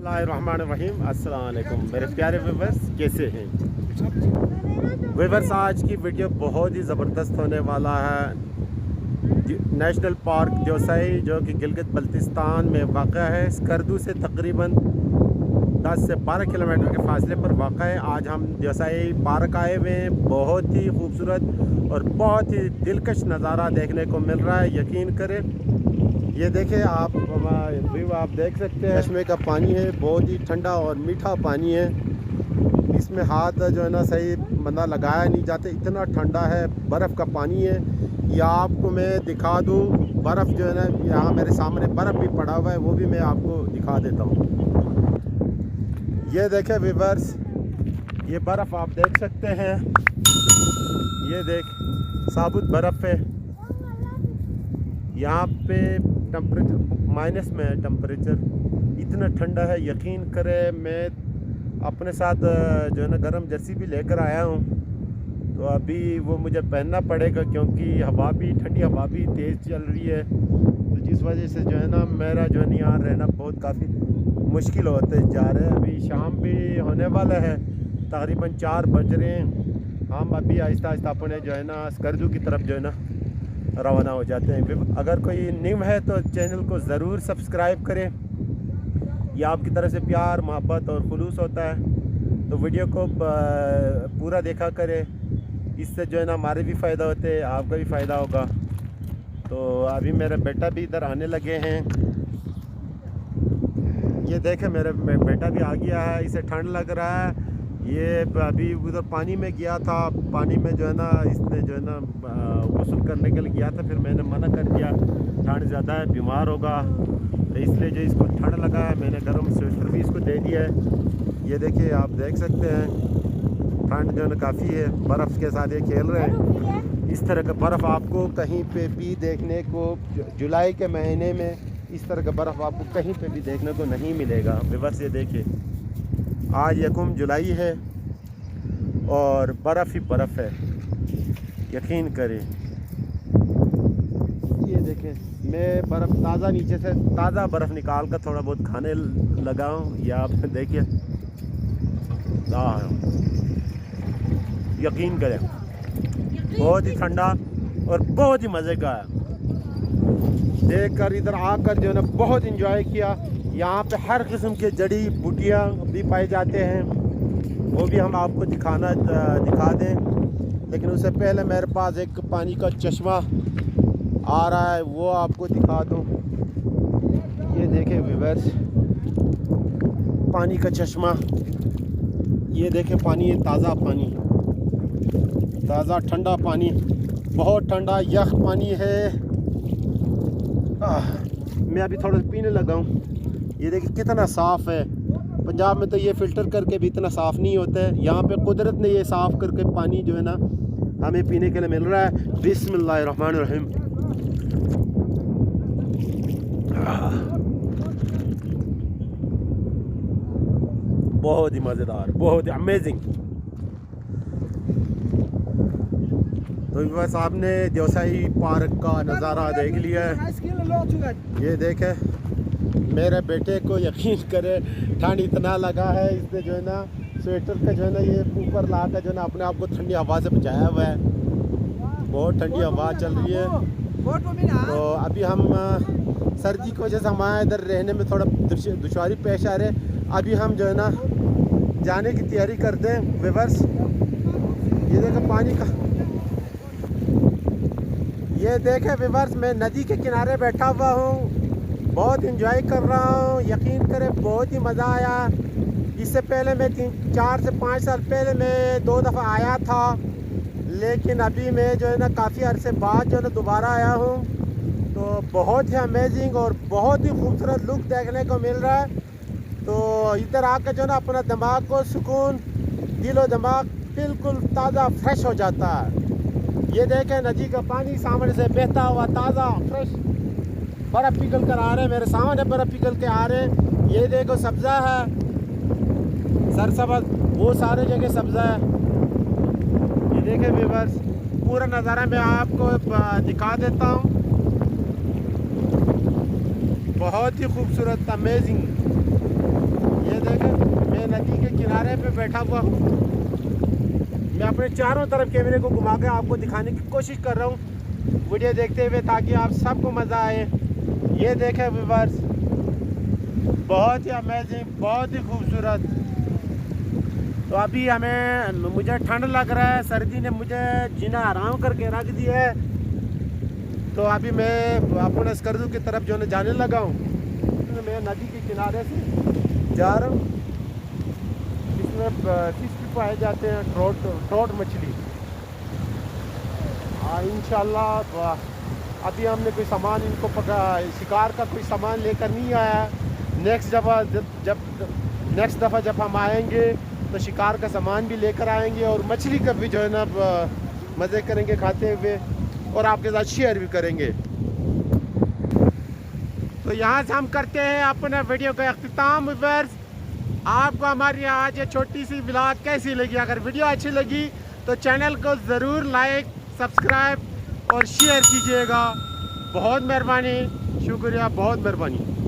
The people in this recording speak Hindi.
बिस्मिल्लाहिर्रहमानिर्रहीम। अस्सलाम वालेकुम मेरे प्यारे व्यूअर्स, कैसे हैं व्यूअर्स। आज की वीडियो बहुत ही ज़बरदस्त होने वाला है। नेशनल पार्क जोसाई जो कि गिलगित बल्तिस्तान में वाक़ा है, स्कर्दू से तकरीबन 10 से 12 किलोमीटर के फासले पर वाक़ा है। आज हम जोसाई पार्क आए हुए हैं। बहुत ही खूबसूरत और बहुत ही दिलकश नज़ारा देखने को मिल रहा है, यकीन करें। ये देखें आप व्यू आप देख सकते हैं, चश्मे का पानी है, बहुत ही ठंडा और मीठा पानी है। इसमें हाथ जो है ना सही बंदा लगाया नहीं जाता, इतना ठंडा है। बर्फ़ का पानी है। या आपको मैं दिखा दूँ, बर्फ़ जो है ना यहाँ मेरे सामने बर्फ़ भी पड़ा हुआ है, वो भी मैं आपको दिखा देता हूँ। ये देखें व्यूअर्स, ये बर्फ़ आप देख सकते हैं। ये देख साबुत बर्फ़ है। यहाँ पे टेम्परेचर माइनस में है, टेम्परेचर इतना ठंडा है, यकीन करें। मैं अपने साथ जो है ना गर्म जर्सी भी लेकर आया हूँ, तो अभी वो मुझे पहनना पड़ेगा क्योंकि हवा भी ठंडी हवा भी तेज़ चल रही है। तो जिस वजह से जो है ना मेरा जो है यहाँ रहना बहुत काफ़ी मुश्किल होते जा रहे हैं। अभी शाम भी होने वाला है, तकरीबन 4 बज रहे हैं। हम अभी आहिस्ता आहिस्ता अपने जो है ना स्कर्दू की तरफ जो है ना रवाना हो जाते हैं। अगर कोई न्यू है तो चैनल को ज़रूर सब्सक्राइब करें। यह आपकी तरफ से प्यार मोहब्बत और खुलूस होता है, तो वीडियो को पूरा देखा करें। इससे जो है ना हमारे भी फ़ायदा होते हैं, आपका भी फ़ायदा होगा। तो अभी मेरा बेटा भी इधर आने लगे हैं। ये देखें मेरा बेटा भी आ गया है, इसे ठंड लग रहा है। ये अभी उधर पानी में गया था, पानी में जो है ना इसने जो है ना गुस्ल करने के लिए गया था, फिर मैंने मना कर दिया, ठंड ज़्यादा है, बीमार होगा। तो इसलिए जो इसको ठंड लगा है, मैंने गर्म स्वेटर भी इसको दे दिया है। ये देखिए आप देख सकते हैं, ठंड जो है ना काफ़ी है। बर्फ़ के साथ ये खेल रहे हैं। इस तरह का बर्फ़ आपको कहीं पे भी देखने को जुलाई के महीने में इस तरह का बर्फ़ आपको कहीं पे भी देखने को नहीं मिलेगा। बस ये देखिए, आज 1 जुलाई है और बर्फ़ ही बर्फ़ है, यकीन करें। ये देखें, मैं बर्फ़ ताज़ा नीचे से ताज़ा बर्फ़ निकाल कर थोड़ा बहुत खाने लगा हूँ। या आप देखिए, यकीन करें बहुत ही ठंडा और बहुत ही मज़े का है। देखकर इधर आकर जो है ना बहुत इंजॉय किया। यहाँ पे हर किस्म के जड़ी बूटियाँ भी पाए जाते हैं, वो भी हम आपको दिखा दें। लेकिन उससे पहले मेरे पास एक पानी का चश्मा आ रहा है, वो आपको दिखा दूँ। ये देखें व्यूअर्स, पानी का चश्मा। ये देखें पानी, ताज़ा पानी, ताज़ा ठंडा पानी, बहुत ठंडा यख पानी है। मैं अभी थोड़ा पीने लगा हूँ। ये देखिए कितना साफ़ है। पंजाब में तो ये फ़िल्टर करके भी इतना साफ़ नहीं होता है, यहाँ पे कुदरत ने ये साफ़ करके पानी जो है ना हमें पीने के लिए मिल रहा है। बिस्मिल्लाहिर्रहमानिर्रहीम। बहुत ही मज़ेदार, बहुत ही अमेजिंग। तो बस आपने जोसाई पार्क का नज़ारा देख लिया है। ये देखें मेरे बेटे को, यकीन करें ठंड इतना लगा है, इसने जो है ना स्वेटर का जो है ना ये ऊपर ला कर जो है ना अपने आप को ठंडी हवा से बचाया हुआ है। बहुत ठंडी हवा चल रही है। तो अभी हम सर्दी की वजह से हमारे इधर रहने में थोड़ा दुश्वारी पेश आ रहे। अभी हम जो है ना जाने की तैयारी करते हैं व्यूअर्स। ये देखें पानी का, ये देखें व्यूअर्स, मैं नदी के किनारे बैठा हुआ हूँ, बहुत इंजॉय कर रहा हूँ। यकीन करें बहुत ही मज़ा आया। इससे पहले मैं 4 से 5 साल पहले मैं 2 दफ़ा आया था, लेकिन अभी मैं जो है ना काफ़ी अरसे बाद जो है ना दोबारा आया हूँ। तो बहुत ही अमेजिंग और बहुत ही खूबसूरत लुक देखने को मिल रहा है। तो इधर आकर जो है ना अपना दिमाग को सुकून, दिलो दिमाग बिल्कुल ताज़ा फ्रेश हो जाता है। ये देखें नदी का पानी सामने से बहता हुआ ताज़ा फ्रेश, बर्फ़ पिघल कर आ रहे हैं, मेरे सामने बर्फ़ पिघल के आ रहे हैं। ये देखो सब्ज़ा है, सरसब्ज़, वो सारे जगह सब्ज़ा है। ये देखें व्यूअर्स, पूरा नज़ारा मैं आपको दिखा देता हूँ। बहुत ही खूबसूरत, अमेजिंग। किनारे पे बैठा हुआ हूँ। मैं अपने चारों तरफ कैमरे को घुमा के आपको दिखाने की कोशिश कर रहा हूँ वीडियो देखते हुए, ताकि आप सबको मज़ा आए। ये देखें व्यूअर्स, बहुत ही अमेजिंग, बहुत ही खूबसूरत। तो अभी मुझे ठंड लग रहा है, सर्दी ने मुझे जीना आराम करके रख दिया है। तो अभी मैं अपने स्कर्दू की तरफ जो है जाने लगा हूँ। मैं नदी के किनारे से जा रहा हूँ, इसमें फिश भी पाए जाते हैं, ट्रोट मछली। इंशाल्लाह अभी हमने कोई सामान इनको शिकार का कोई सामान लेकर नहीं आया। नेक्स्ट दफ़ा जब हम आएंगे तो शिकार का सामान भी लेकर आएंगे और मछली का भी जो है ना मज़े करेंगे खाते हुए, और आपके साथ शेयर भी करेंगे। तो यहाँ से हम करते हैं अपने वीडियो का अख्तिताम। व्यूअर्स, आपको हमारी आज ये छोटी सी व्लॉग कैसी लगी? अगर वीडियो अच्छी लगी तो चैनल को ज़रूर लाइक, सब्सक्राइब और शेयर कीजिएगा। बहुत मेहरबानी, शुक्रिया, बहुत मेहरबानी।